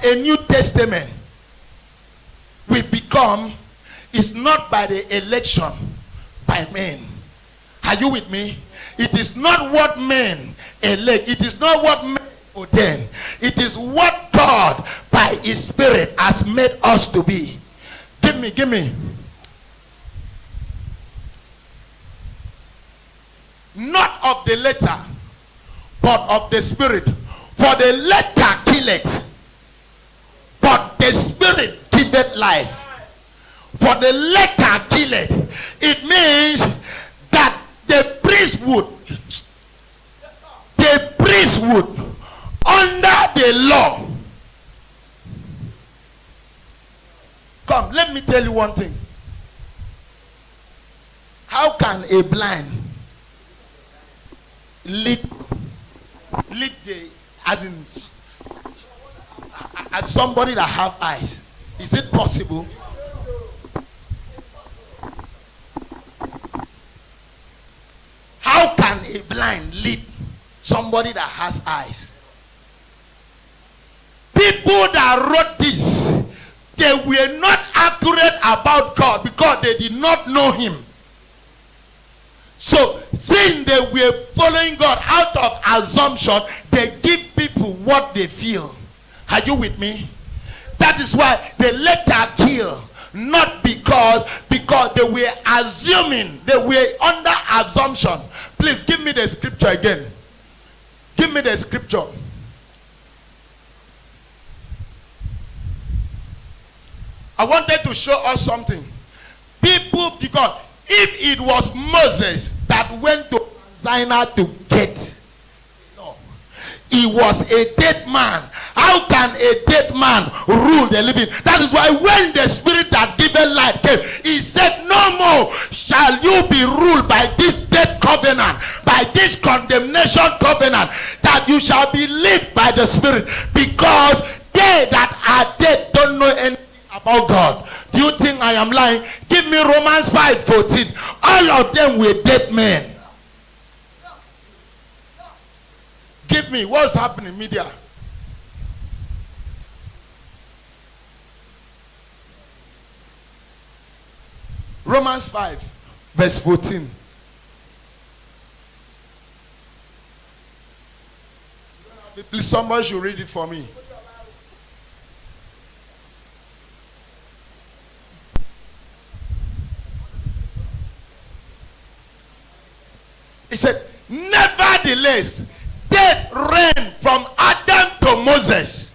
a New Testament will become is not by the election, by men. Are you with me? It is not what men elect. It is not what men ordain. It is what God by his Spirit has made us to be. Give me. Not of the letter, but of the Spirit. For the letter killeth, but the Spirit giveth life. For the letter killeth. It means that the priesthood under the law. Come, let me tell you one thing. How can a blind lead the as somebody that have eyes? Is it possible? How can a blind lead somebody that has eyes? People that wrote this, they were not accurate about God because they did not know him. So, since they were following God out of assumption, they give people what they feel. Are you with me? That is why the letter kill. Not because they were assuming, they were under assumption. Please give me the scripture again. Give me the scripture. I wanted to show us something. People, because if it was Moses that went to Sinai to get, no, he was a dead man. How can a dead man rule the living? That is why when the Spirit that giveth life came, he said, no more shall you be ruled by this dead covenant, by this condemnation covenant, that you shall be led by the Spirit, because they that are dead don't know anything about God. Do you think I am lying? Give me Romans 5:14. All of them were dead men. Give me what's happening, media. Romans 5 verse 14. Please, somebody should read it for me. He said, nevertheless, death reigned from Adam to Moses.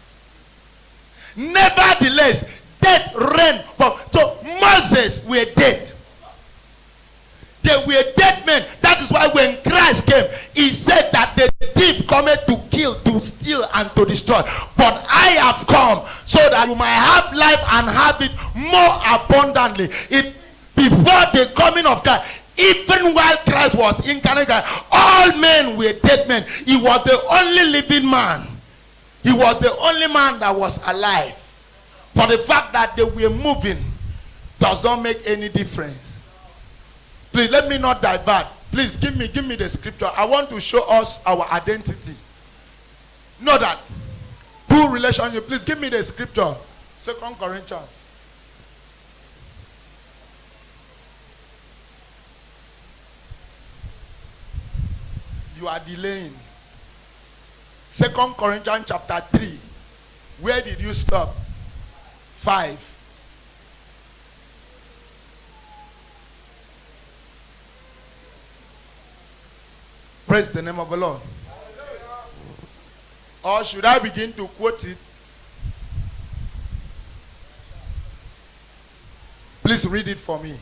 Nevertheless, death reigned from. So Moses were dead. They were dead men. That is why when Christ came, he said that the thief cometh to kill, to steal, and to destroy. But I have come so that you might have life and have it more abundantly. Before the coming of God, even while Christ was incarnate, all men were dead men. He was the only living man. He was the only man that was alive. For the fact that they were moving does not make any difference. Please, let me not divert. Please, give me the scripture. I want to show us our identity. Know that. True relationship. Please, give me the scripture. 2 Corinthians. You are delaying. 2 Corinthians chapter 3. Where did you stop? 5. Praise the name of the Lord. Or should I begin to quote it? Please read it for me.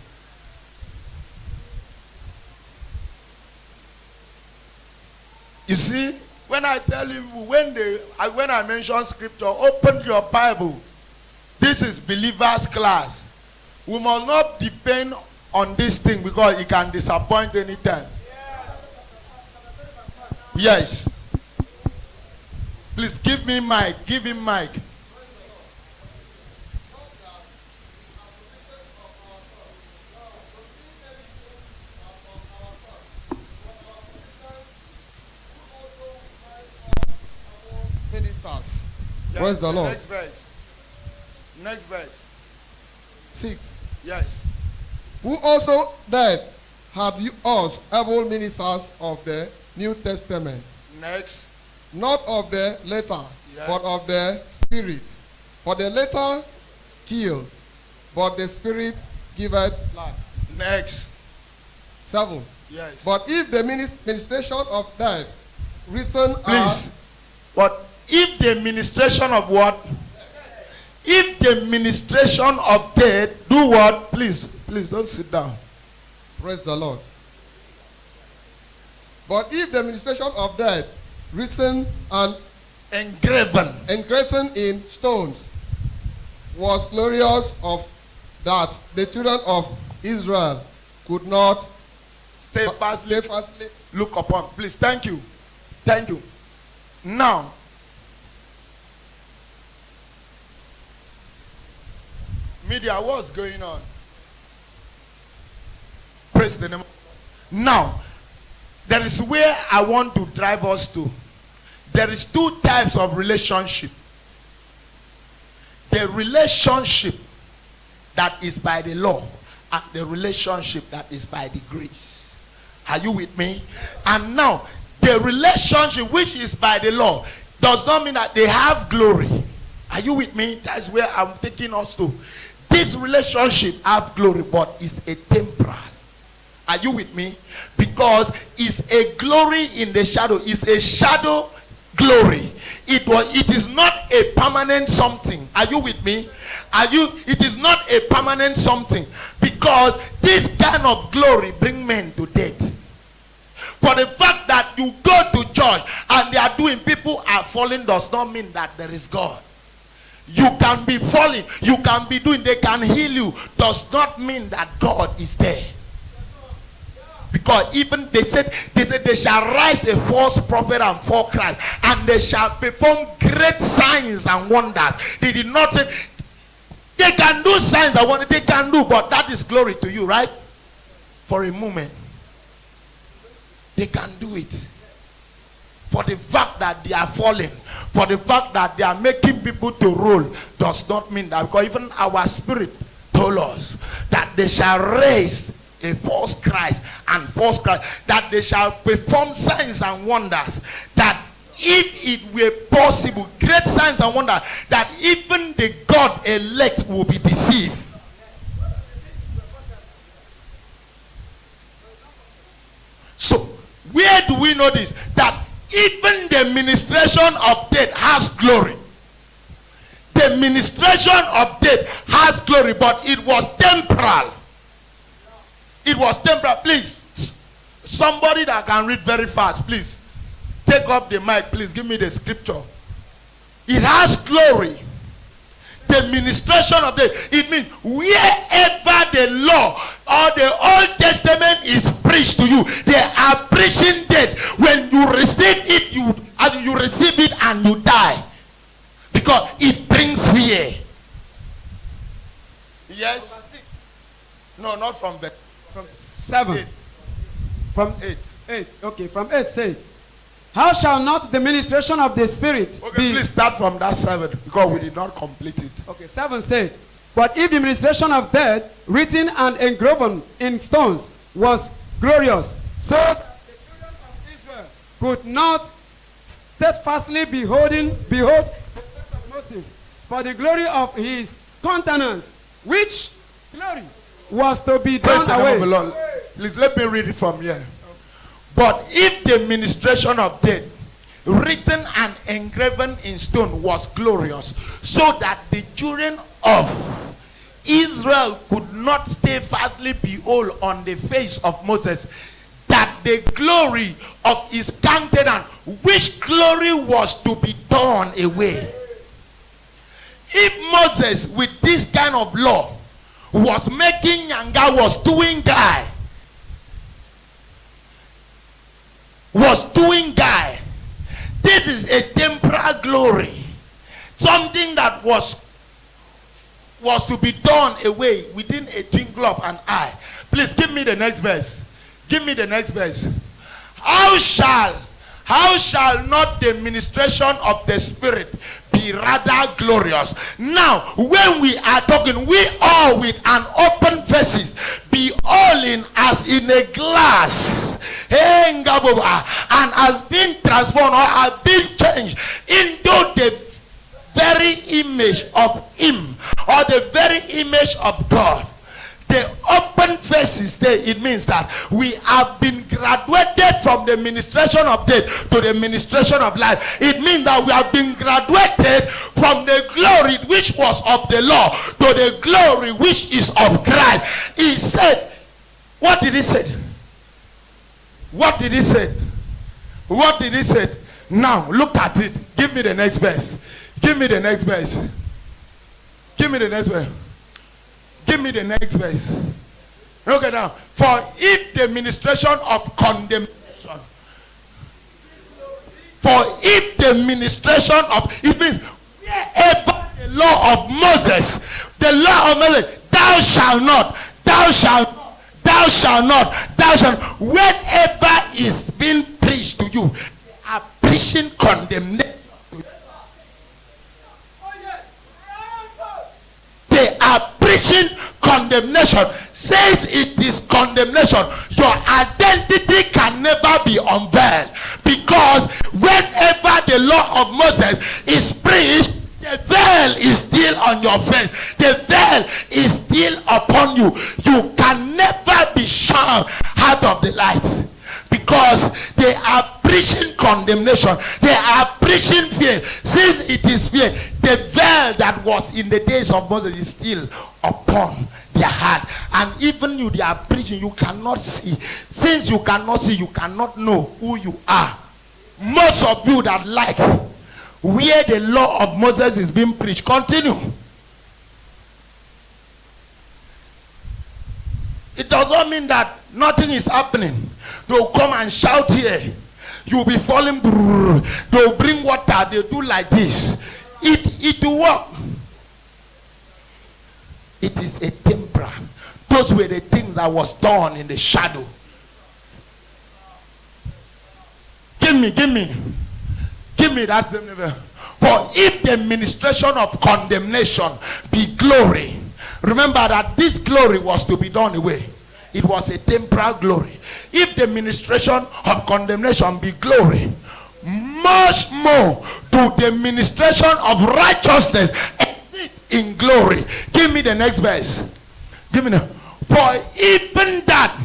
You see, when I tell you, when I mention scripture, open your Bible. This is believers class. We must not depend on this thing because it can disappoint anytime. Yes. Please give me mic. Give him mic. Praise the Lord. Next verse. Next verse. 6. Yes. Who also then have you us able ministers of the New Testament, Next. not of the letter, Yes. but of the Spirit. For the letter killed, but the Spirit giveth life. Next. 7. Yes. But if the ministration of death written Please. But if the ministration of what? If the ministration of death do what? Please don't sit down. praise the Lord. But if the ministration of death written and Engraven in stones was glorious of that the children of Israel could not steadfastly steadfastly look upon. Please, thank you. Thank you. Now, media, what's going on? Praise the name. Now, there is where I want to drive us to. There is two types of relationship. The relationship that is by the law and the relationship that is by the grace. Are you with me? And now, the relationship which is by the law does not mean that they have glory. Are you with me? That's where I'm taking us to. This relationship have glory, but it's a temporal. Are you with me? Because it's a glory in the shadow. It's a shadow glory. It is not a permanent something. Are you with me? It is not a permanent something, because this kind of glory bring men to death. For the fact that you go to church and they are doing, people are falling, does not mean that there is God. You can be falling, you can be doing, they can heal you, does not mean that God is there. Because even they said they shall rise a false prophet and false Christ, and they shall perform great signs and wonders. They did not say they can do signs and wonders. They can do, but that is glory to you, right? For a moment, they can do it. For the fact that they are falling, for the fact that they are making people to roll, does not mean that. Because even our spirit told us that they shall raise a false Christ and false Christ, that they shall perform signs and wonders, that if it were possible, great signs and wonders, that even the God elect will be deceived. So where do we know this? That even the ministration of death has glory. The ministration of death has glory, but it was temporal. It was temporal. Please, somebody that can read very fast, please take up the mic. Please give me the scripture. It has glory. The ministration of death. It means wherever the law or the Old Testament is preached to you, they are preaching death. When you receive it, you receive it and you die, because it brings fear. Yes. No, not from the. From 7. 8. From 8. 8. Okay, from 8 said, how shall not the ministration of the Spirit Okay, be... please start from that 7, because we did not complete it. Okay, 7 said, but if the ministration of death, written and engraven in stones, was glorious, so that the children of Israel could not steadfastly behold the face of Moses, for the glory of his countenance, which glory was to be Praise done the name away. of the Lord. Please let me read it from here. But if the ministration of death, written and engraven in stone, was glorious, so that the children of Israel could not steadfastly behold on the face of Moses, that the glory of his countenance, which glory was to be torn away. If Moses, with this kind of law, was making yanga, was doing guy, this is a temporal glory, something that was to be done away within a twinkle of an eye. Please give me the next verse. Give me the next verse. How shall not the ministration of the Spirit be rather glorious. Now, when we are talking, we all with an open faces, be all in as in a glass, and has been transformed or has been changed into the very image of him, or the very image of God. The open faces there, it means that we have been graduated from the ministration of death to the ministration of life. It means that we have been graduated from the glory which was of the law to the glory which is of Christ. He said, what did he say? What did he say? What did he say? Now look at it. Give me the next verse. Give me the next verse. Give me the next verse. Give me the next verse. Okay now. For if the ministration of condemnation, for if the ministration of, it means wherever the law of Moses, thou shalt not, thou shalt not, thou shalt not, thou shalt not, whenever is being preached to you, they are preaching condemnation. They are preaching condemnation. Says it is condemnation. Your identity can never be unveiled, because whenever the law of Moses is preached, the veil is still on your face. The veil is still upon you. You can never be shown out of the light, because they are preaching condemnation. They are preaching fear. Since it is fear, the veil that was in the days of Moses is still upon their heart. And even you, they are preaching, you cannot see. Since you cannot see, you cannot know who you are. Most of you that like where the law of Moses is being preached, continue. It does not mean that nothing is happening. They'll come and shout here. You'll be falling. They'll bring water. They'll do like this. It will work. It is a temper. Those were the things that was done in the shadow. Give me that same level. For if the ministration of condemnation be glory, remember that this glory was to be done away. It was a temporal glory. If the ministration of condemnation be glory, much more to the ministration of righteousness in glory. Give me the next verse. Give me the. For even that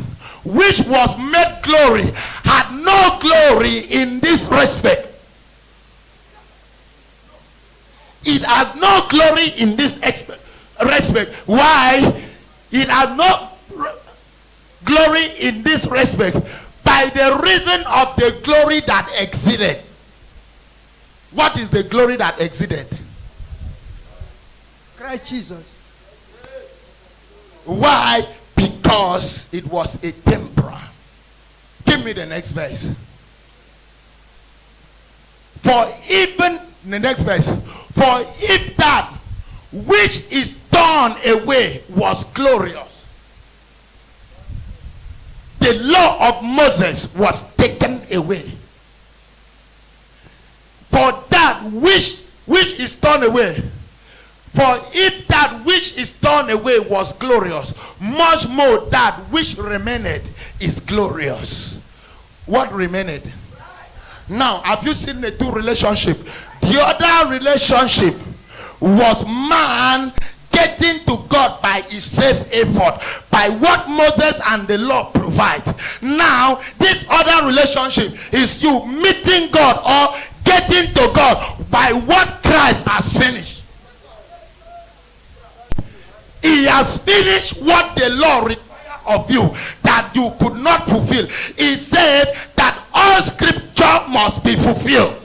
which was made glory had no glory in this respect. It has no glory in this respect. Why? It has no glory in this respect by the reason of the glory that exceeded. What is the glory that exceeded? Christ Jesus. Why? Because it was a temporal. Give me the next verse. For even the next verse. For if that which is done away was glorious, the law of Moses was taken away. For that which is done away, for if that which is done away was glorious, much more that which remained is glorious. What remained? Now, have you seen the two relationship? The other relationship was man getting to God by his self-effort, by what Moses and the law provide. Now, this other relationship is you meeting God or getting to God by what Christ has finished. He has finished what the law required of you that you could not fulfill. He said that all scripture must be fulfilled.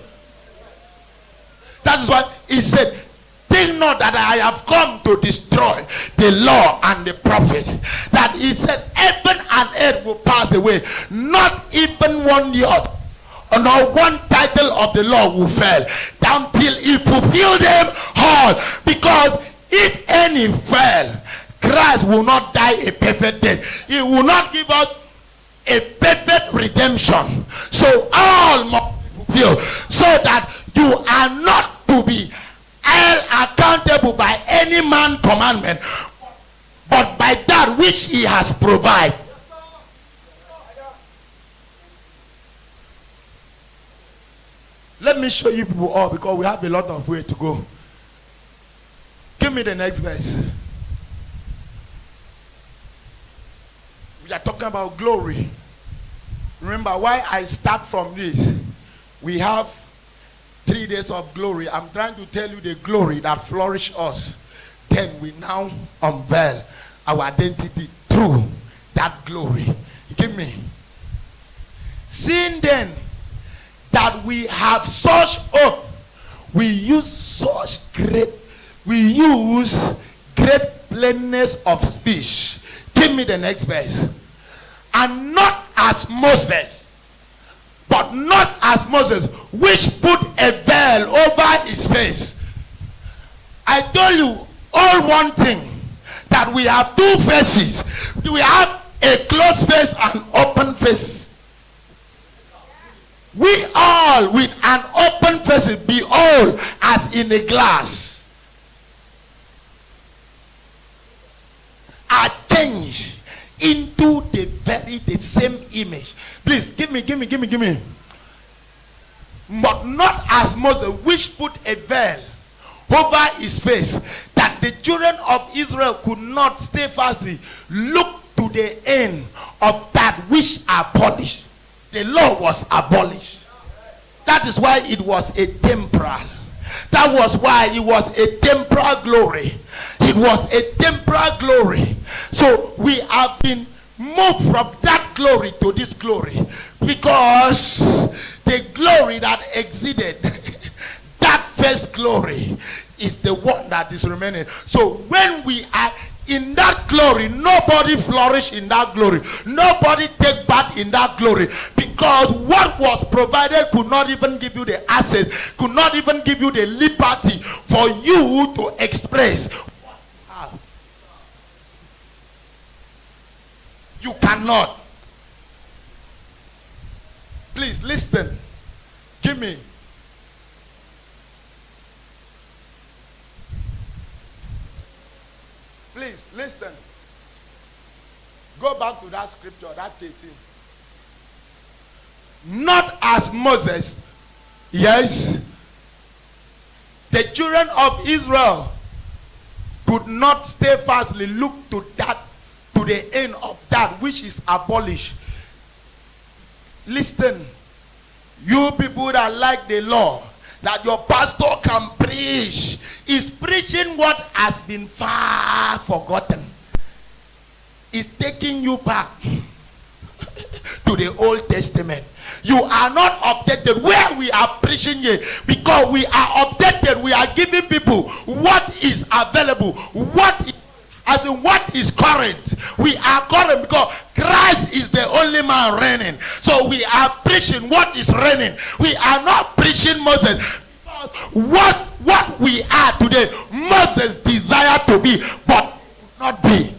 That is why he said, think not that I have come to destroy the law and the prophet. That he said heaven and earth will pass away, not even one yot nor one title of the law will fail until he fulfill them all. Because if any fail, Christ will not die a perfect death. He will not give us a perfect redemption. So all must be fulfilled, so that you are not to be held accountable by any man commandment, but by that which he has provided. Let me show you people all, because we have a lot of way to go. Give me the next verse. We are talking about glory. Remember why I start from this. We have 3 days of glory. I'm trying to tell you the glory that flourished us. Then we now unveil our identity through that glory. Give me. Seeing then that we have such hope, we use great plainness of speech. Give me the next verse. And not as Moses, but not as Moses, which put a veil over his face. I told you all one thing, that we have two faces. We have a closed face and open face. We all with an open face behold as in a glass are changed into the same image. Please give me. But not as Moses, which put a veil over his face, that the children of Israel could not steadfastly look to the end of that which abolished. The law was abolished. That is why it was a temporal. That was why it was a temporal glory. It was a temporal glory. So we have been moved from that glory to this glory, because the glory that exceeded that first glory is the one that is remaining. So when we are in that glory, nobody flourish in that glory. Nobody take part in that glory, because what was provided could not even give you the access, could not even give you the liberty for you to express what you have. You cannot. Please listen. Give me. Please listen. Go back to that scripture, that 13. Not as Moses, yes, the children of Israel could not steadfastly look to the end of that which is abolished. Listen, you people that like the law, that your pastor can preach, is preaching what has been far forgotten. Is taking you back to the Old Testament. You are not updated where we are preaching here, because we are updated. We are giving people what is available, what is current. We are current because Christ is the only man reigning. So we are preaching what is reigning. We are not preaching Moses. What we are today, Moses desired to be, but not be.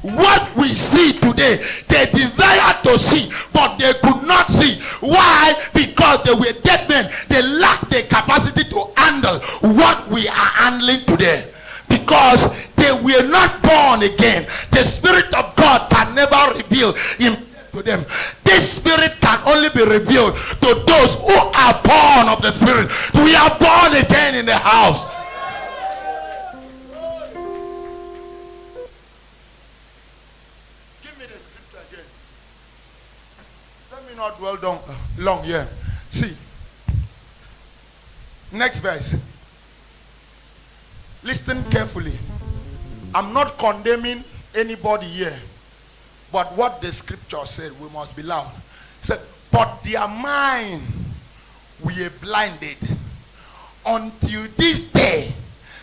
What we see today, they desire to see, but they could not see. Why? Because they were dead men. They lacked the capacity to handle what we are handling today. Because they were not born again. The Spirit of God can never reveal himself to them. This Spirit can only be revealed to those who are born of the Spirit. We are born again in the house. Not well done long here. See, next verse. Listen carefully. I'm not condemning anybody here, but what the scripture said, we must be loud. It said, but their mind were blinded until this day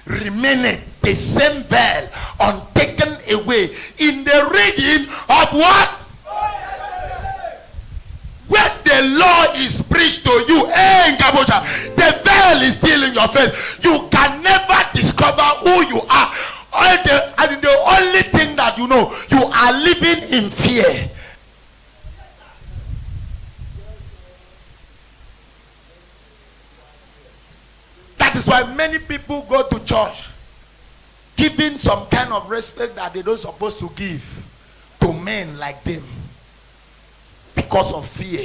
remaineth the same veil untaken away in the reading of what? When the law is preached to you, the veil is still in your face. You can never discover who you are. And the only thing that you know, you are living in fear. That is go to church giving some kind of respect that they don't supposed to give to men like them. Because of fear,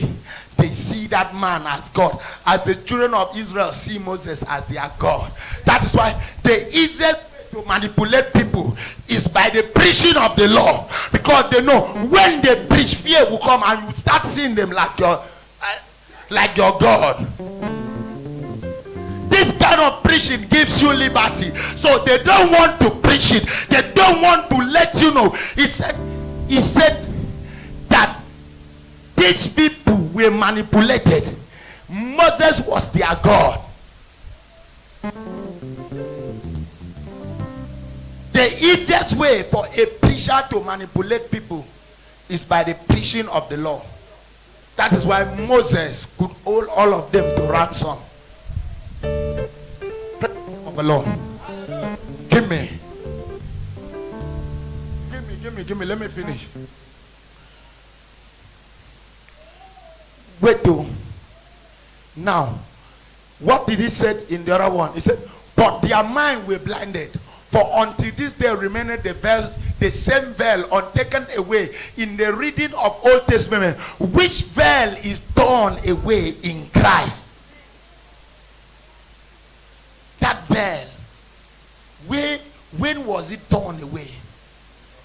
they see that man as God, as the children of Israel see Moses as their God. That is why the easiest way to manipulate people is by the preaching of the law, because they know when they preach, fear will come and you start seeing them like your God. This kind of preaching gives you liberty, so they don't want to preach it. They don't want to let you know. He said that these people were manipulated. Moses was their God. The easiest way for a preacher to manipulate people is by the preaching of the law. That is why Moses could hold all of them to ransom. Praise the Lord. Give me. Let me finish. Wait though. Now, what did he say in the other one? He said, but their mind were blinded. For until this day remained the veil, the same veil untaken away in the reading of Old Testament, which veil is torn away in Christ. That veil, when was it torn away?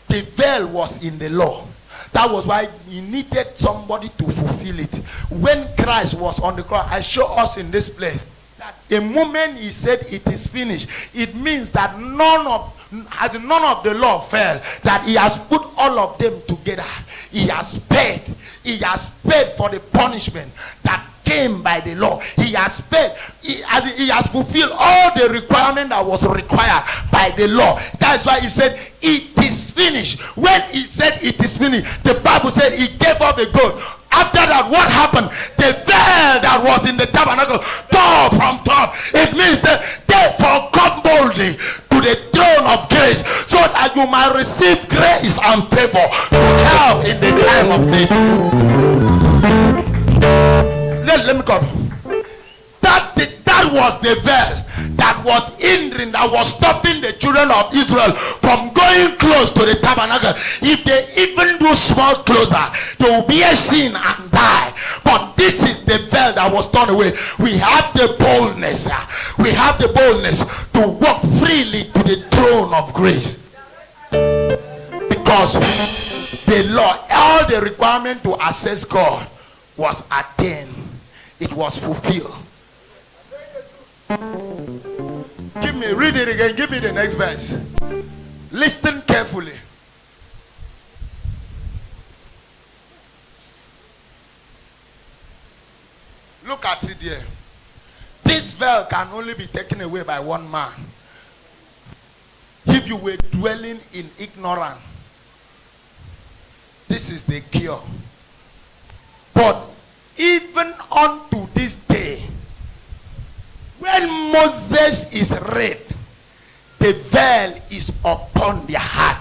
The veil was in the law. That was why he needed somebody to fulfill it. When Christ was on the cross, I show us in this place that the moment he said it is finished, it means that none of the law fell, that he has put all of them together. He has paid for the punishment that came by the law. He has paid. He has fulfilled all the requirement that was required by the law. That's why he said it is finished. When he said it is finished, the Bible said he gave up a goat. After that, what happened? The veil that was in the tabernacle tore from top. It means that therefore come boldly to the throne of grace, so that you might receive grace and favor to help in the time of need. Let me come. That was the veil that was hindering, that was stopping the children of Israel from going close to the tabernacle. If they even do small closer, they will be a sin and die. But this is the veil that was torn away. We have the boldness. We have the boldness to walk freely to the throne of grace. Because the law, all the requirement to access God was attained. It was fulfilled. Read it again. Give me the next verse. Listen carefully. Look at it here. This veil can only be taken away by one man. If you were dwelling in ignorance, this is the cure. But even unto this day, when Moses is read, the veil is upon their heart.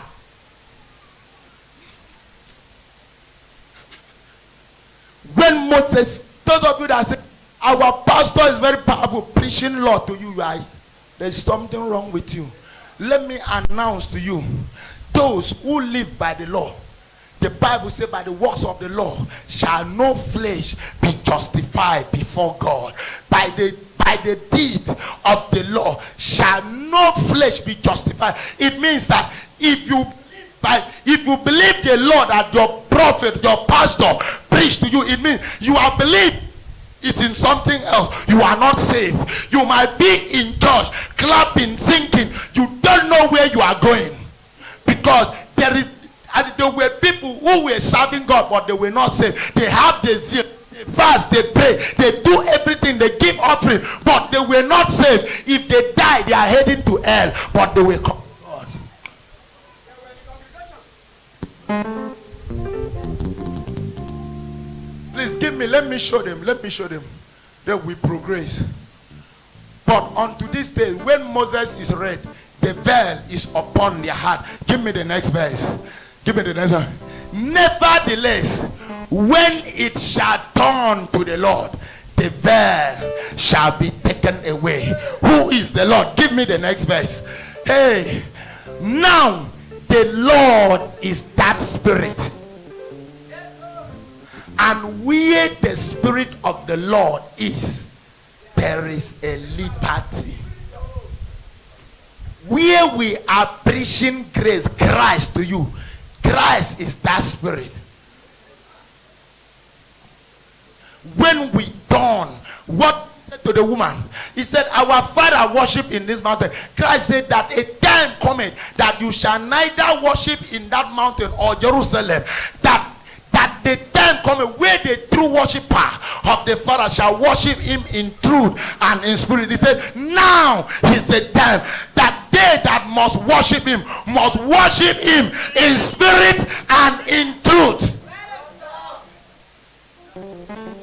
When Moses, those of you that say, our pastor is very powerful, preaching law to you, right? There's something wrong with you. Let me announce to you, those who live by the law, the Bible says, by the works of the law shall no flesh be justified before God. By the deed of the law shall no flesh be justified. It means that if you believe the law that your prophet, your pastor preached to you, it means you are believed. It's in something else. You are not saved. You might be in church, clapping, singing. You don't know where you are going, because there were people who were serving God, but they were not saved. They have the zeal, they fast, they pray, they do everything, they give offering, but they were not saved. If they die, they are heading to hell, but they will come to God. Please let me show them. Then we progress. But unto this day, when Moses is read, the veil is upon their heart. Give me the next verse. Nevertheless, when it shall turn to the Lord, the veil shall be taken taken away. Who is the Lord? Give me the next verse. Hey, now the Lord is that Spirit. And where the Spirit of the Lord is, there is a liberty. Where we are preaching grace, Christ to you, Christ is that Spirit. When we dawn, what he said to the woman? He said, our Father worship in this mountain. Christ said that a time cometh that you shall neither worship in that mountain or Jerusalem. That the time cometh where the true worshiper of the Father shall worship him in truth and in spirit. He said, now is the time that they that must worship him in spirit and in truth.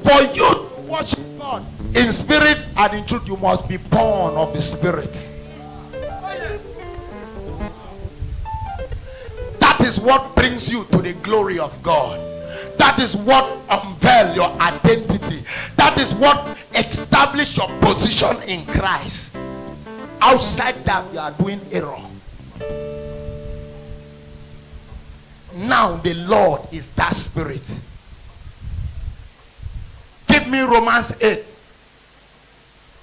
For you to worship God in spirit and in truth, you must be born of the Spirit. That is what brings you to the glory of God. That is what unveils your identity. That is what establishes your position in Christ. Outside that, you are doing error. Now the Lord is that Spirit. Give me Romans 8.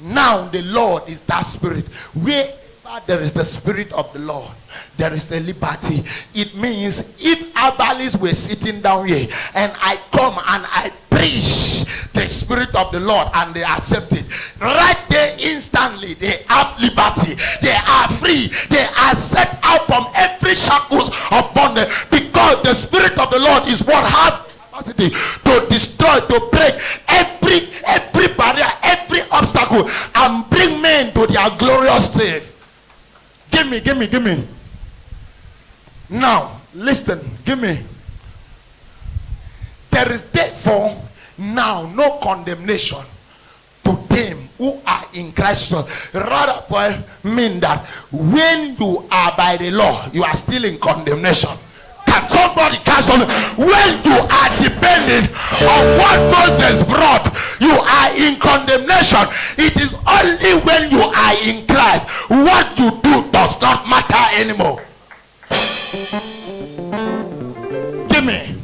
Now the Lord is that Spirit. Wherever there is the Spirit of the Lord, there is a liberty. It means if Abalis were sitting down here and I come and I preach the Spirit of the Lord and they accept it, right there instantly they have liberty. They are free. They are set out from every shackles of bondage, because the Spirit of the Lord is what has capacity to destroy, to break every barrier, every obstacle, and bring men to their glorious save. Give me. Now, listen, give me. There is therefore now no condemnation to them who are in Christ Jesus. Rather, mean that when you are by the law, you are still in condemnation. Can somebody catch on? When you are depending on what Moses brought, you are in condemnation. It is only when you are in Christ, what you do does not matter anymore. Give me.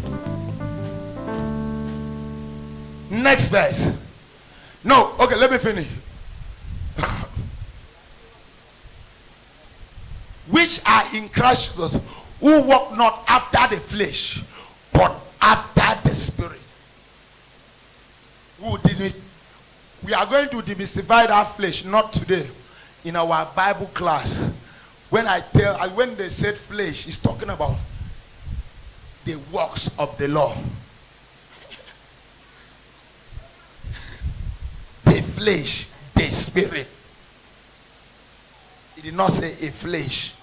Next verse. No, okay, let me finish. Which are in Christ Jesus, who walk not after the flesh, but after the Spirit. We are going to demystify that flesh, not today, in our Bible class. When they said flesh, it's talking about the works of the law. The flesh, the Spirit. It did not say a flesh.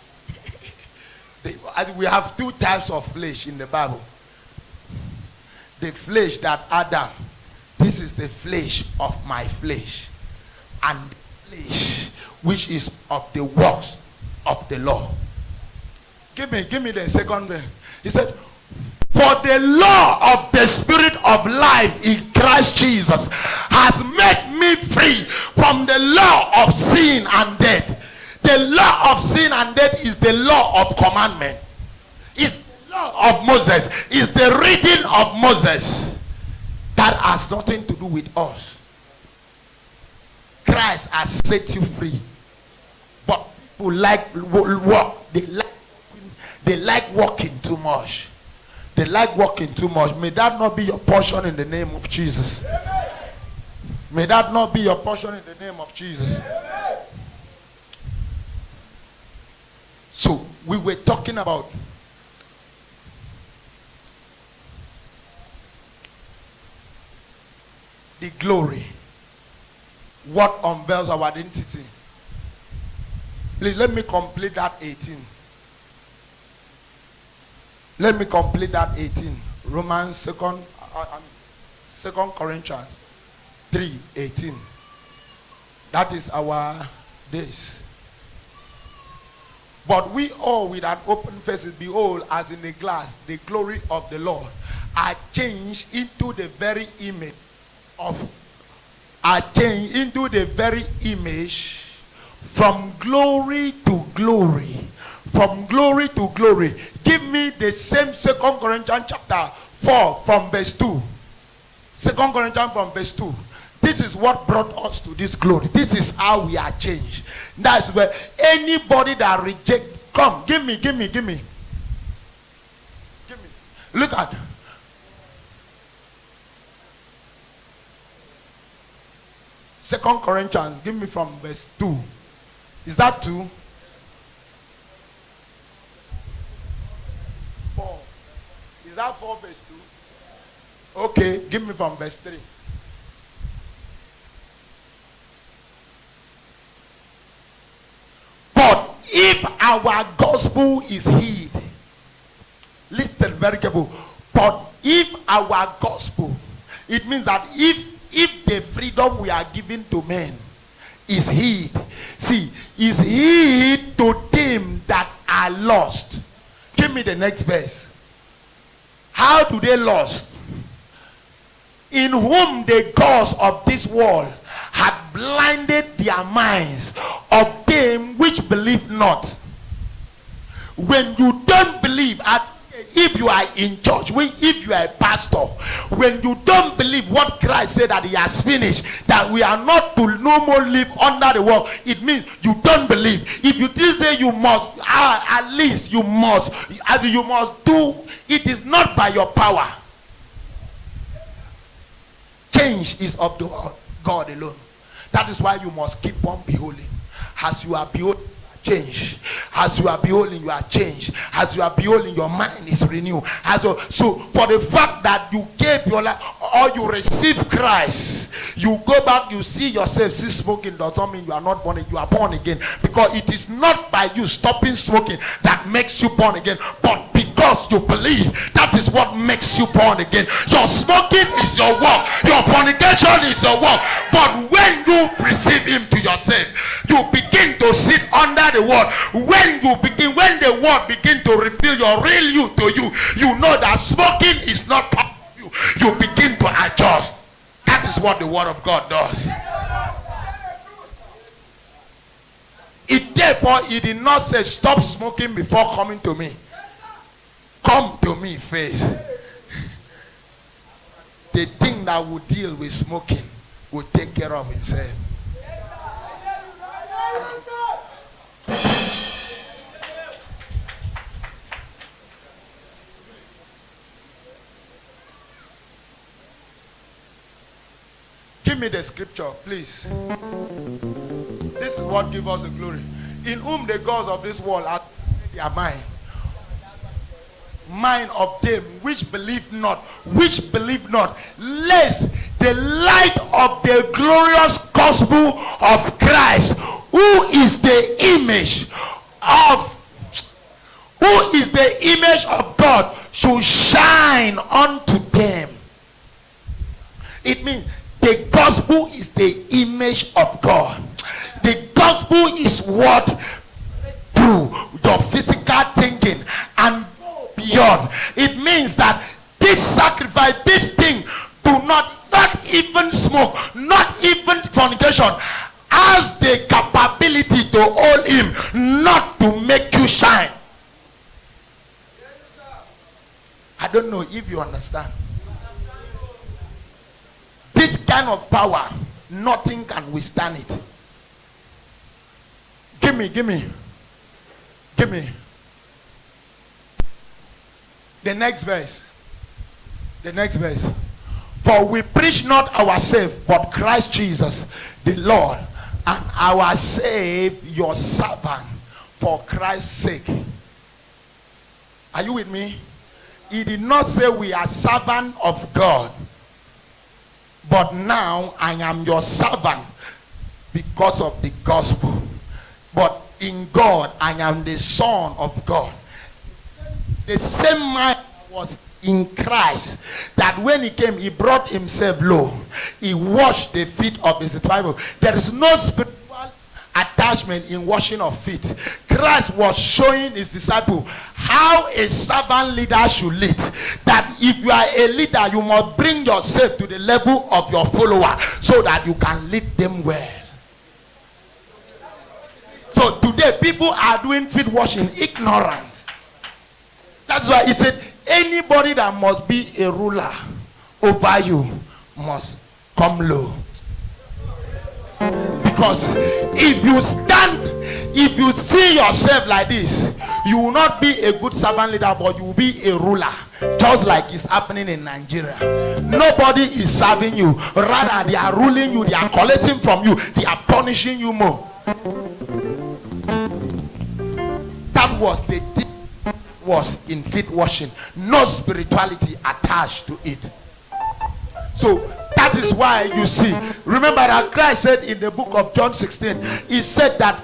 We have two types of flesh in the Bible. The flesh that Adam, this is the flesh of my flesh, and the flesh which is of the works of the law. Give me the second one. He said, for the law of the Spirit of life in Christ Jesus has made me free from the law of sin and death. The law of sin and death is the law of commandment. It's the law of Moses. It's the reading of Moses. That has nothing to do with us. Christ has set you free. But people like walk. They like walking too much. They like walking too much. May that not be your portion in the name of Jesus. May that not be your portion in the name of Jesus. So we were talking about the glory. What unveils our identity. Please let me complete that 18. Let me complete that 18. Romans 2 Corinthians 3:18. That is our days. But we all with an open faces behold as in a glass the glory of the Lord are changed into the very image of are changed into the very image from glory to glory. From glory to glory. Give me the same 2 Corinthians chapter 4 from verse 2. 2 Corinthians from verse 2. This is what brought us to this glory. This is how we are changed. That's where anybody that rejects, come, give me. Look at. Second Corinthians, give me from verse 2. Is that 2? 4. Is that 4 verse 2? Okay, give me from verse 3. But if our gospel is hid, listen very careful. But if our gospel, it means that if the freedom we are giving to men is hid, see, is hid to them that are lost. Give me the next verse. How do they lost? In whom the gods of this world had blinded their minds, of them which believe not. When you don't believe, if you are in church, if you are a pastor, when you don't believe what Christ said that he has finished, that we are not to no more live under the world, it means you don't believe. If you this day you must, at least you must do, it is not by your power. Change is of the God alone. That is why you must keep on beholding. As you are beholding, change. As you are beholding, you are changed. As you are beholding, your mind is renewed. So for the fact that you gave your life or you receive Christ, you go back, you see yourself still smoking, does not mean you are not born again. You are born again, because it is not by you stopping smoking that makes you born again, but because you believe. That is what makes you born again. Your smoking is your work, your fornication is your work, but when you receive him to yourself, you begin to sit under the word. When the word begin to reveal your real you to you, you know that smoking is not part of you. You begin to adjust. That is what the word of God does. Therefore, he did not say stop smoking before coming to me. Come to me first. The thing that will deal with smoking will take care of himself. Give me the scripture, please. This is what gives us the glory. In whom the gods of this world are their mind of them which believe not, lest the light of the glorious gospel of Christ, who is the image of God, should shine unto them. It means the gospel is the image of God. The gospel is what through your physical thinking and beyond. It means that this sacrifice, this thing, not even smoke, not even fornication, has the capability to hold him, not to make you shine. I don't know if you understand. This kind of power, nothing can withstand it. Give me. The next verse. For we preach not ourselves, but Christ Jesus, the Lord, and our Savior, servant, for Christ's sake. Are you with me? He did not say we are servant of God, but now I am your servant because of the gospel. But in God, I am the Son of God. The same mind was in Christ, that when he came, he brought himself low. He washed the feet of his disciples. There is no spiritual attachment in washing of feet. Christ was showing his disciples how how a servant leader should lead. That if you are a leader, you must bring yourself to the level of your follower so that you can lead them well. So today, people are doing feet washing ignorant. That's why he said, anybody that must be a ruler over you must come low. Because if you stand, if you see yourself like this, you will not be a good servant leader, but you will be a ruler, just like it's happening in Nigeria. Nobody is serving you, rather they are ruling you, they are collecting from you, they are punishing you more. That was the thing, was in feet washing, no spirituality attached to it. So that is why you see, remember that Christ said in the book of John 16, he said that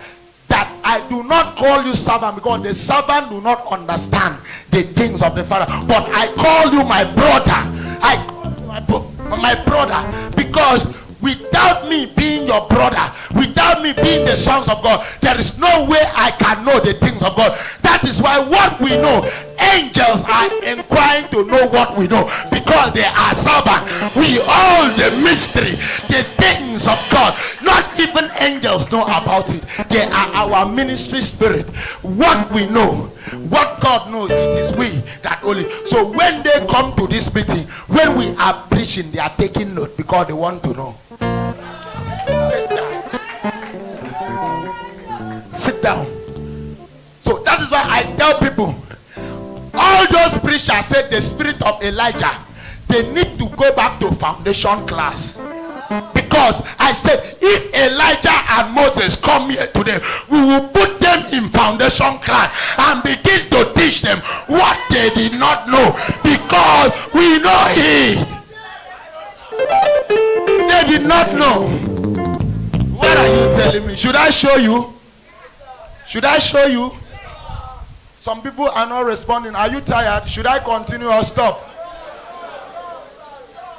I do not call you servant because the servant do not understand the things of the Father, but I call you my brother. I call you my brother because without me being your brother, without me being the sons of God, there is no way I can know the things of God. That is why what we know, angels are inquiring to know what we know, because they are servants. We all the mystery, the things of God. Not even angels know about it. They are our ministry spirit. What we know, what God knows, it is we that only. So when they come to this meeting, when we are preaching, they are taking note because they want to know. Sit down. Sit down. So that is why I tell people, all those preachers said the spirit of Elijah, they need to go back to foundation class. Because I said, if Elijah and Moses come here today, we will put them in foundation class and begin to teach them what they did not know, because we know it. They did not know. What are you telling me? Should I show you? Should I show you? Some people are not responding. Are you tired? Should I continue or stop?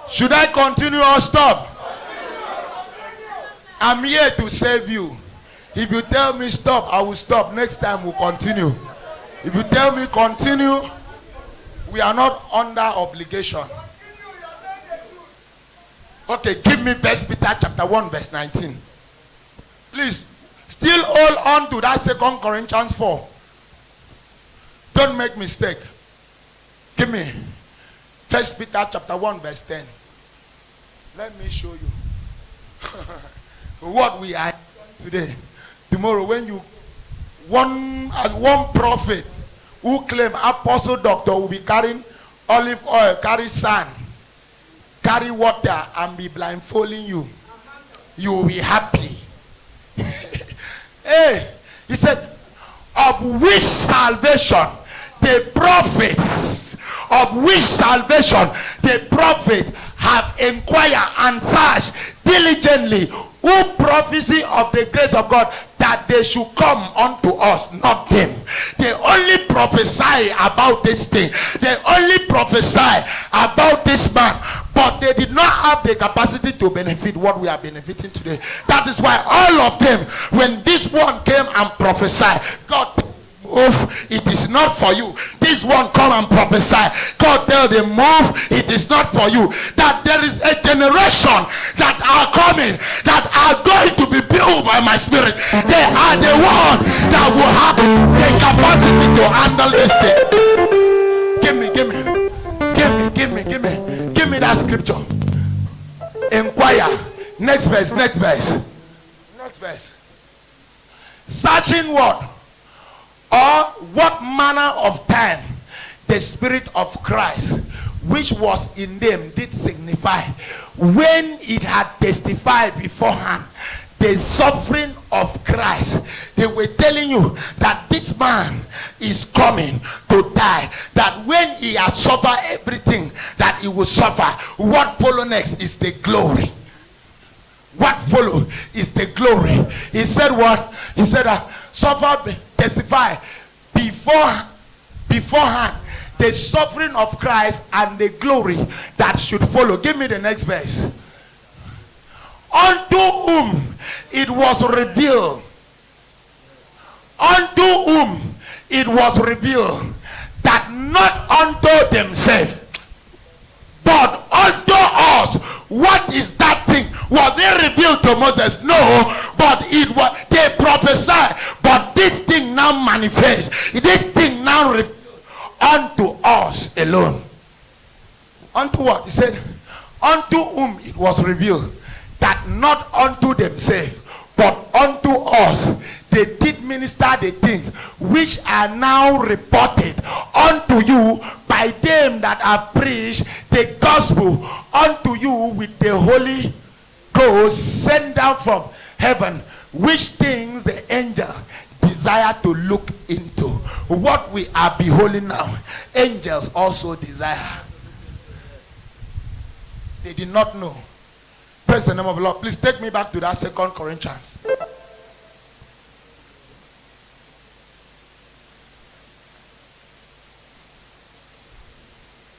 Should I continue or stop? I'm here to save you. If you tell me stop, I will stop. Next time we'll continue. If you tell me continue, we are not under obligation. Okay, give me 1 Peter chapter 1 verse 19. Please, still hold on to that 2 Corinthians 4. Don't make mistake. Give me 1 Peter chapter 1 verse 10. Let me show you what we are today. Tomorrow when you one prophet who claim apostle doctor will be carrying olive oil, carry sand, carry water and be blindfolding you, you will be happy. Hey, he said, of which salvation the prophets, of which salvation the prophet have inquired and searched diligently, who prophecy of the grace of God that they should come unto us, not them. They only prophesy about this thing. They only prophesy about this man, but they did not have the capacity to benefit what we are benefiting today. That is why all of them, when this one came and prophesied, God, move, it is not for you. This one come and prophesy, God tell them, move, it is not for you. That there is a generation that are coming, that are going to be built by my spirit. They are the one that will have the capacity to handle this thing. Give me that scripture. Inquire. Next verse. Searching what? Or what manner of time the Spirit of Christ which was in them did signify, when it had testified beforehand the suffering of Christ. They were telling you that this man is coming to die, that when he has suffered everything that he will suffer, what follow next is the glory. What follow is the glory. He said what? He said suffer, testify beforehand the suffering of Christ and the glory that should follow. Give me the next verse. Unto whom it was revealed. Unto whom it was revealed that not unto themselves, but unto us. What is that thing? Was it revealed to Moses? No, but it was, they prophesied. But this thing now manifests. This thing now revealed unto us alone. Unto what? He said, unto whom it was revealed that not unto themselves, but unto us they did minister the things which are now reported unto you by them that have preached the gospel unto you with the Holy Ghost sent down from heaven, which things the angel desire to look into. What we are beholding now, angels also desire. They did not know. Praise the name of the Lord. Please take me back to that 2 Corinthians.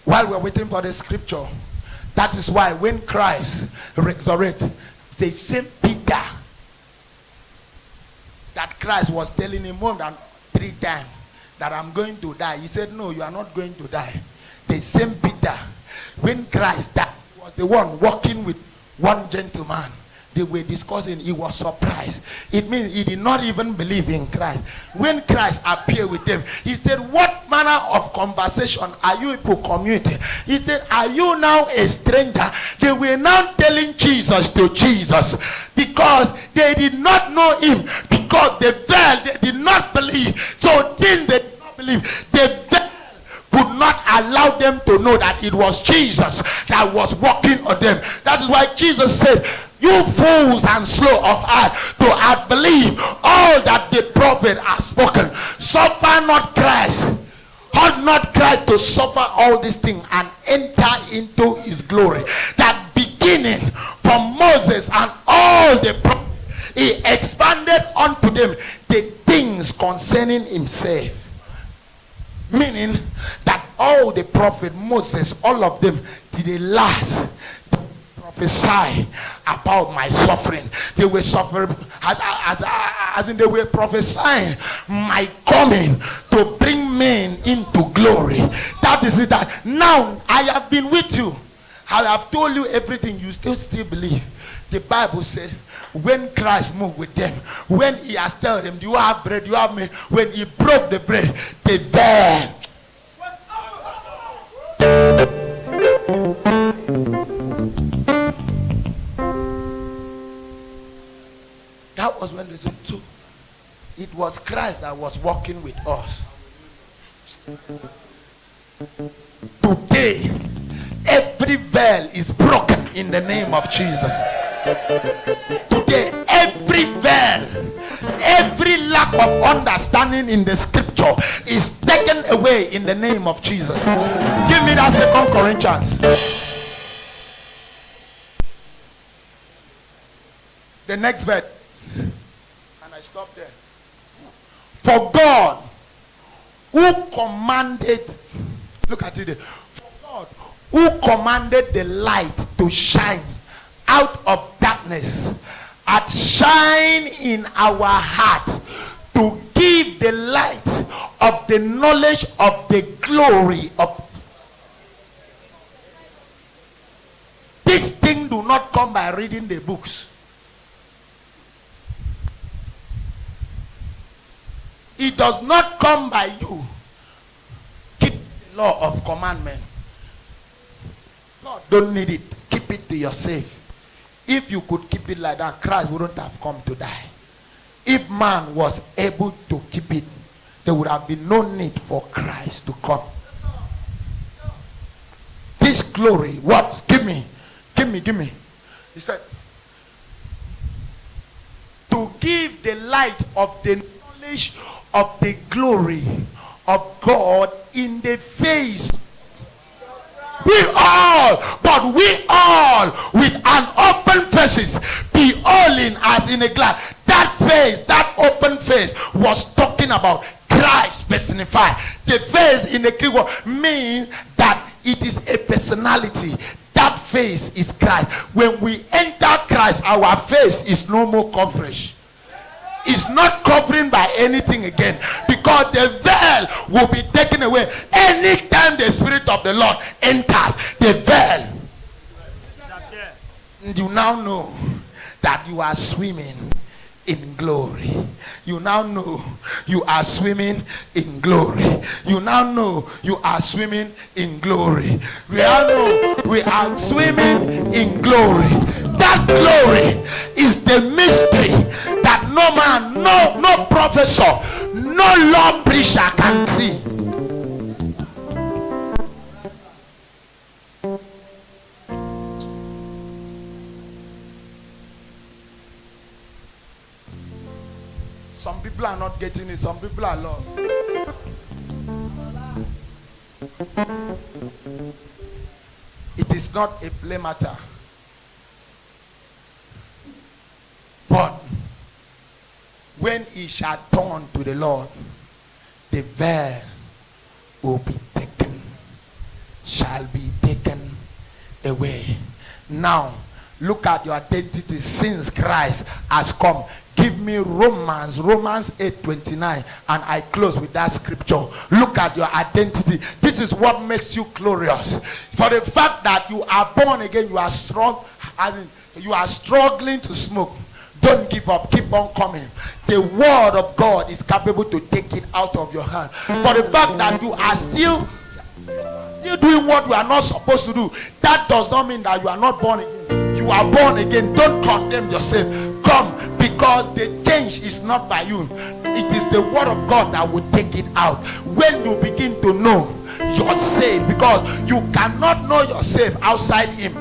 While we're waiting for the scripture, that is why when Christ resurrected, the same Peter that Christ was telling him more than 3 times that I'm going to die. He said, no, you are not going to die. The same Peter, when Christ died, was the one walking with one gentleman. They were discussing. He was surprised. It means he did not even believe in Christ. When Christ appeared with them, he said, what manner of conversation are you people commuting? He said, are you now a stranger? They were now telling Jesus to Jesus because they did not know him, because the veil, they did not believe. So since they did not believe, the veil could not allow them to know that it was Jesus that was walking on them. That is why Jesus said, you fools and slow of heart to have believed all that the prophet has spoken. Suffer not Christ. Ought not Christ to suffer all these things and enter into his glory. That beginning from Moses and all the prophets, he expanded unto them the things concerning himself. Meaning that all the prophet Moses, all of them, to the last, prophesy about my suffering. They were suffering as in they were prophesying my coming to bring men into glory. That is it. That now I have been with you. I have told you everything. You still believe. The Bible said when Christ moved with them, when he has told them, do you have bread, do you have meat? When he broke the bread, they begged. That was when they said, so it was Christ that was walking with us. Today, every veil is broken in the name of Jesus. Today, every veil, every lack of understanding in the scripture is taken away in the name of Jesus. Give me that 2 Corinthians. The next verse. And I stop there. For God, who commanded, look at it. For God, who commanded the light to shine out of darkness, hath shine in our heart to give the light of the knowledge of the glory of. This thing do not come by reading the books. It does not come by you. Keep the law of commandment. God don't need it. Keep it to yourself. If you could keep it like that, Christ wouldn't have come to die. If man was able to keep it, there would have been no need for Christ to come. This glory, what? Give me. He said, to give the light of the knowledge of the glory of God in the face. We all with an open faces, beholding as in a glass. That face, that open face was talking about Christ personified. The face in the Greek word means that it is a personality. That face is Christ. When we enter Christ, our face is no more coverage. It's not covering by anything again, because the veil veil will be taken away. Anytime the Spirit of the Lord enters, the veil, and you now know that you are swimming in glory. You now know you are swimming in glory. You now know you are swimming in glory. We all know we are swimming in glory. That glory is the mystery that no man, no professor, no law preacher can see. Some people are not getting it. Some people are lost. It is not a play matter. But when he shall turn to the Lord, the veil will be taken, shall be taken away. Now, look at your identity since Christ has come. Give me Romans 8:29, and I close with that scripture. Look at your identity. This is what makes you glorious. For the fact that you are born again, you are strong, as in you are struggling to smoke. Don't give up. Keep on coming. The word of God is capable to take it out of your hand. For the fact that you are still doing what you are not supposed to do, that does not mean that you are not born again. You are born again. Don't condemn yourself. Come, because the change is not by you. It is the word of God that will take it out. When you begin to know you're saved, because you cannot know yourself outside him.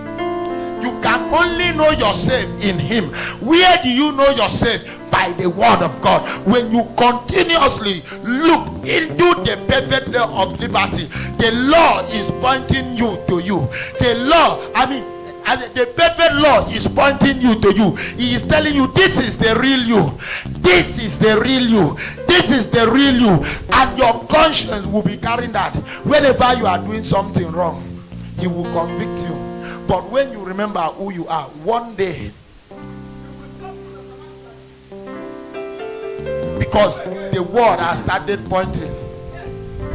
You can only know yourself in him. Where do you know yourself? By the word of God. When you continuously look into the perfect law of liberty, the law is pointing you to you. The law, the perfect law is pointing you to you. He is telling you, this is the real you. This is the real you. This is the real you. And your conscience will be carrying that. Whenever you are doing something wrong, he will convict you. But when you remember who you are, one day, because the word has started pointing,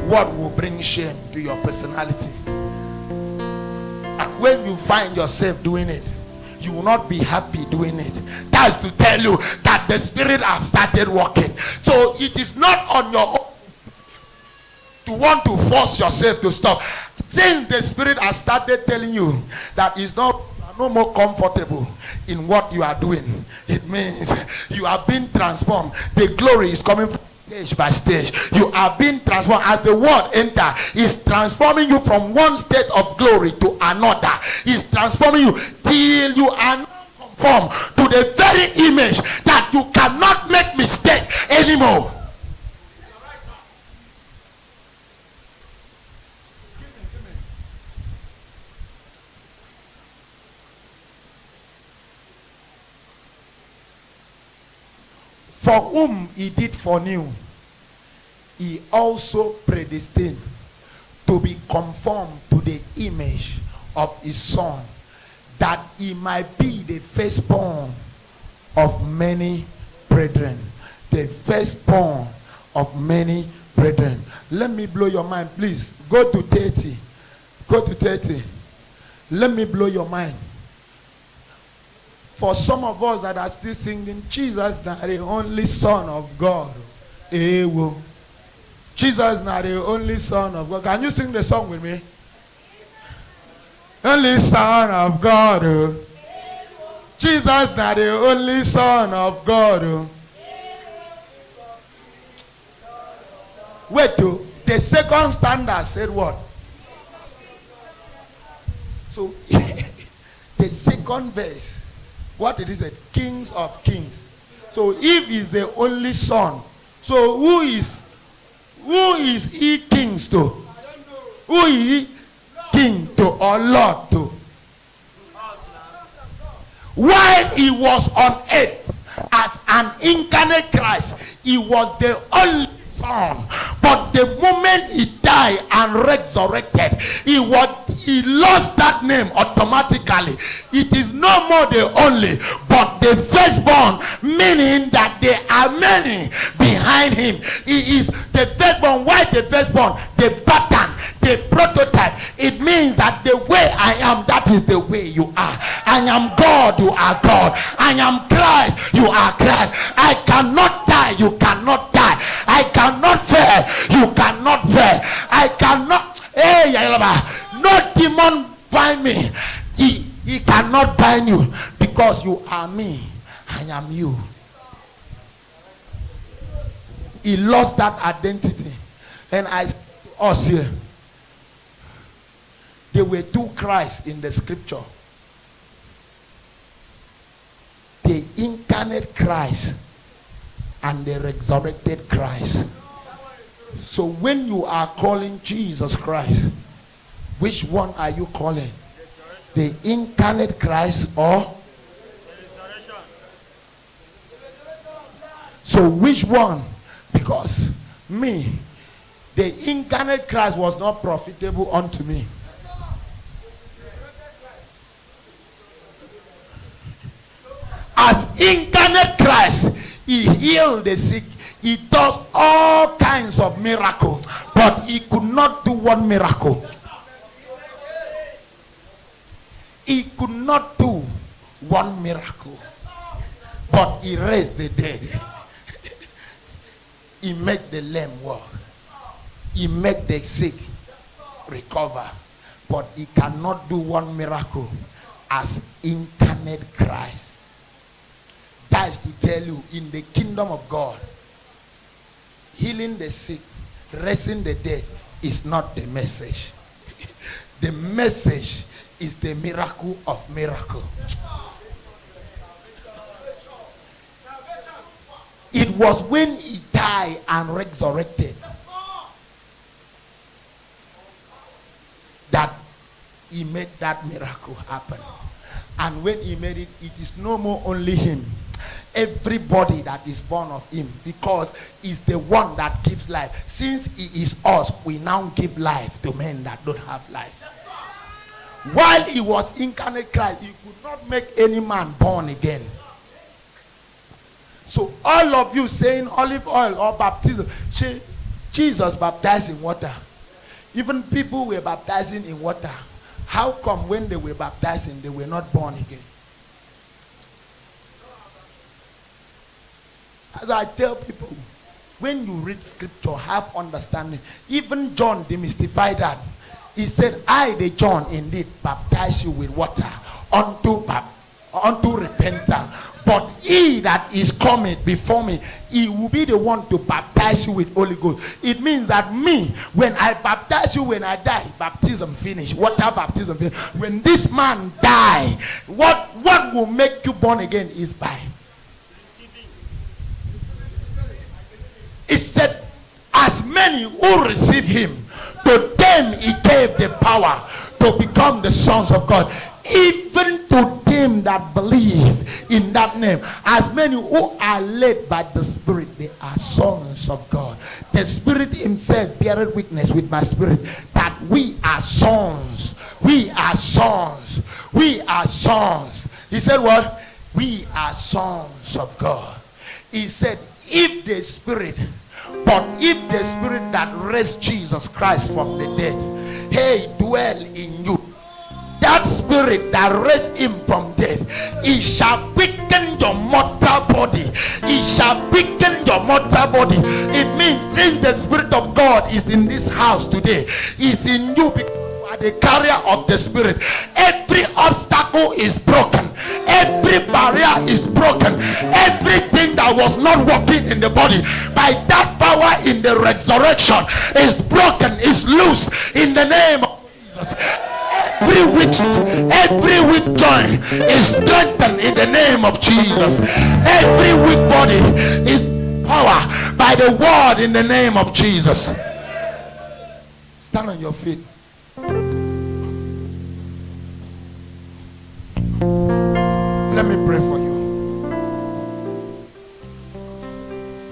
what will bring shame to your personality? And when you find yourself doing it, you will not be happy doing it. That's to tell you that the Spirit has started working. So it is not on your own to want to force yourself to stop. Since the Spirit has started telling you that it's no more comfortable in what you are doing, it means you are being transformed. The glory is coming from stage by stage. You are being transformed. As the word enter, is transforming you from one state of glory to another. Is transforming you till you are not conformed to the very image that you cannot make mistake anymore. For whom he did foreknew, he also predestined to be conformed to the image of his Son, that he might be the firstborn of many brethren. The firstborn of many brethren. Let me blow your mind, please. Go to 30. Go to 30. Let me blow your mind. For some of us that are still singing, Jesus is not the only Son of God. Jesus is not the only Son of God. Can you sing the song with me? Only Son of God. Jesus is not the only Son of God. Wait, the second standard said what? So, the second verse, what did he say? Kings of kings. So if he's the only son, so who is he kings to? Who is he king to or lord to? While he was on earth as an incarnate Christ, he was the only son. But the moment he died and resurrected, he he lost that name automatically. It is no more the only, but the firstborn, meaning that there are many behind him. He is the firstborn. Why the firstborn? The pattern, the prototype. It means that the way I am, that is the way you are. I am God, you are God. I am Christ, you are Christ. I cannot die, you cannot die. I cannot fail, you cannot fail. I cannot, no demon bind me. He cannot bind you, because you are me, I am you. He lost that identity. And I say to us here, there were two Christs in the scripture. The incarnate Christ and the resurrected Christ. So when you are calling Jesus Christ, which one are you calling? The incarnate Christ or? So which one? Because me, the incarnate Christ was not profitable unto me. As incarnate Christ, he healed the sick. He does all kinds of miracles, but he could not do one miracle. He could not do one miracle, but he raised the dead. He made the lame walk. He made the sick recover, but he cannot do one miracle as incarnate Christ. That is to tell you, in the kingdom of God, healing the sick, raising the dead is not the message. The message is the miracle of miracles. It was when he died and resurrected that he made that miracle happen. And when he made it, it is no more only him. Everybody that is born of him, because he's the one that gives life. Since he is us, we now give life to men that don't have life. While he was incarnate Christ, he could not make any man born again. So all of you saying olive oil or baptism, Jesus baptized in water. Even people were baptizing in water. How come when they were baptizing, they were not born again? As I tell people, when you read scripture, have understanding. Even John demystified that. He said, I, the John, indeed baptize you with water unto repentance. But he that is coming before me, he will be the one to baptize you with Holy Ghost. It means that me, when I baptize you, when I die, baptism finished. Water baptism finished. When this man die, what will make you born again is by. It said, as many who receive him, to them he gave the power to become the sons of God. Even to them that believe in that name. As many who are led by the Spirit, they are sons of God. The Spirit himself beareth witness with my spirit that we are sons. We are sons. We are sons. He said what? We are sons of God. He said, if the Spirit that raised Jesus Christ from the dead, dwell in you, that Spirit that raised him from death, he shall quicken your mortal body. He shall quicken your mortal body. It means in the Spirit of God is in this house today, is in you because you are the carrier of the Spirit. Every obstacle is broken. Every barrier is broken. Everything that was not working in the body, by that power in the resurrection, is broken, is loose in the name of Jesus. Every weak joint is strengthened in the name of Jesus. Every weak body is power by the word in the name of Jesus. Stand on your feet.